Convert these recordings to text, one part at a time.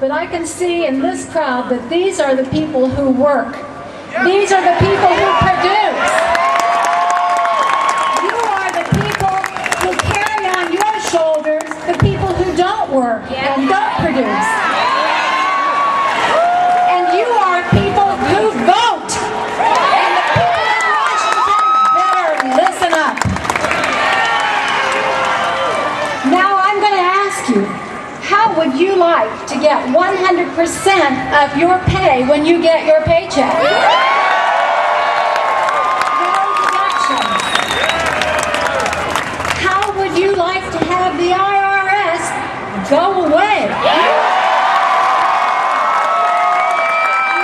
but I can see in this crowd that these are the people who work. These are the people who produce. You are the people who carry on your shoulders the people who don't work and don't produce. And you are people who vote. And the people in Washington better listen up. Now I'm going to ask you, how would you like to get 100% of your pay when you get your paycheck? No deductions. How would you like to have the IRS go away?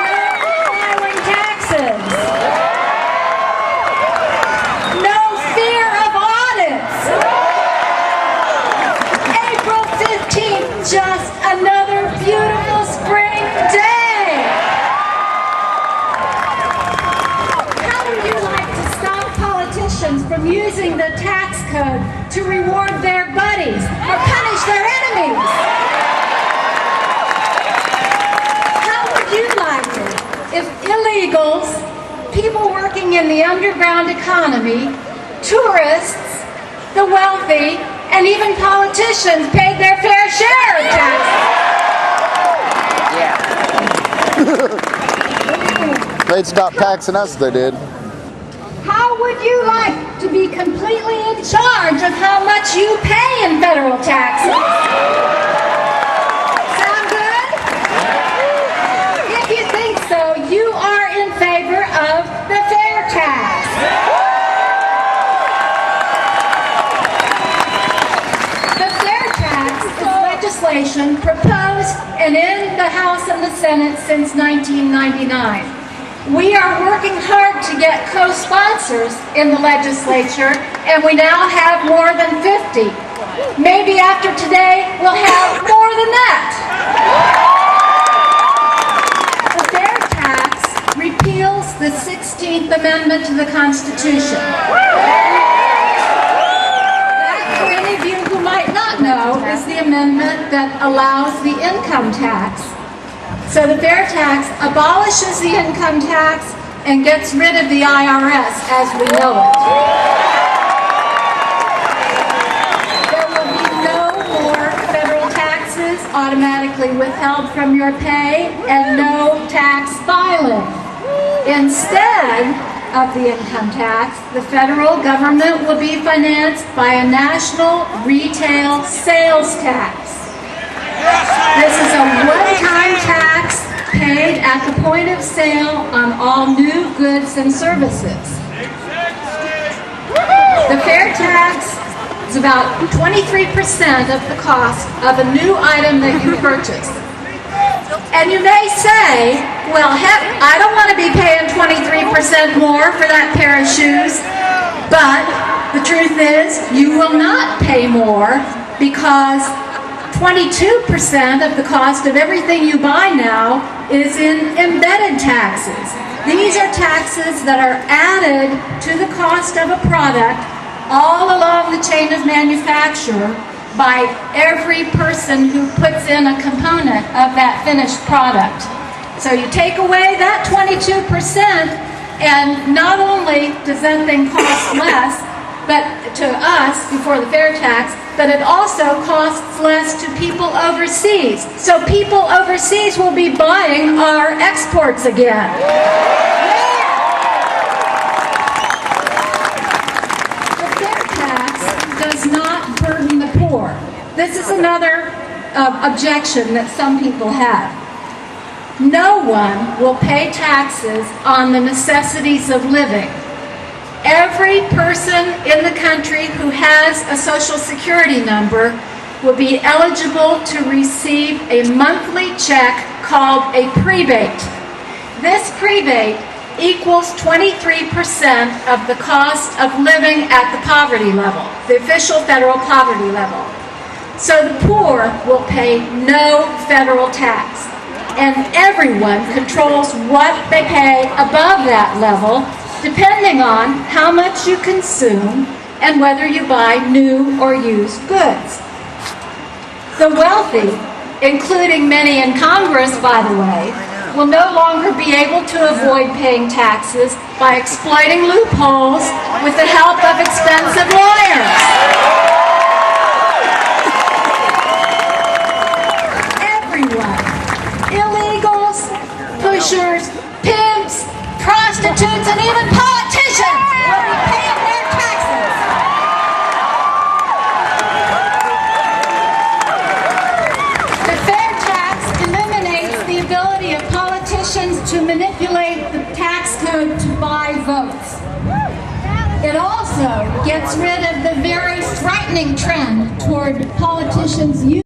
No filing taxes. No fear of audits. April 15th, just another beautiful spring day. How would you like to stop politicians from using the tax code to reward their buddies or punish their enemies? How would you like it if illegals, people working in the underground economy, tourists, the wealthy, and even politicians paid their fair share of taxes? They'd stop taxing us if they did. How would you like to be completely in charge of how much you pay in federal taxes? Sound good? If you think so, you are in favor of the fair tax. The fair tax is legislation proposed and in the House and the Senate since 1999. We are working hard to get co-sponsors in the legislature, and we now have more than 50. Maybe after today, we'll have more than that. The fair tax repeals the 16th Amendment to the Constitution. That, for any of you who might not know, is the amendment that allows the income tax. So the fair tax abolishes the income tax and gets rid of the IRS as we know it. There will be no more federal taxes automatically withheld from your pay and no tax filing. Instead of the income tax, the federal government will be financed by a national retail sales tax. This is a one-time tax paid at the point of sale on all new goods and services. The fair tax is about 23% of the cost of a new item that you purchase. And you may say, well, heck, I don't want to be paying 23% more for that pair of shoes. But the truth is, you will not pay more because 22% of the cost of everything you buy now is in embedded taxes. These are taxes that are added to the cost of a product all along the chain of manufacture by every person who puts in a component of that finished product. So you take away that 22%, and not only does that thing cost less, but to us before the fair tax, but it also costs less to people overseas. So people overseas will be buying our exports again. The fair tax does not burden the poor. This is another objection that some people have. No one will pay taxes on the necessities of living. Every person in the country who has a Social Security number will be eligible to receive a monthly check called a prebate. This prebate equals 23% of the cost of living at the poverty level, the official federal poverty level. So the poor will pay no federal tax, and everyone controls what they pay above that level, depending on how much you consume and whether you buy new or used goods. The wealthy including many in Congress, by the way, will no longer be able to avoid paying taxes by exploiting loopholes with the help of expensive lawyers. Everyone, illegals, pushers, pimps, prostitutes, and even politicians will be paying their taxes. The fair tax eliminates the ability of politicians to manipulate the tax code to buy votes. It also gets rid of the very frightening trend toward politicians using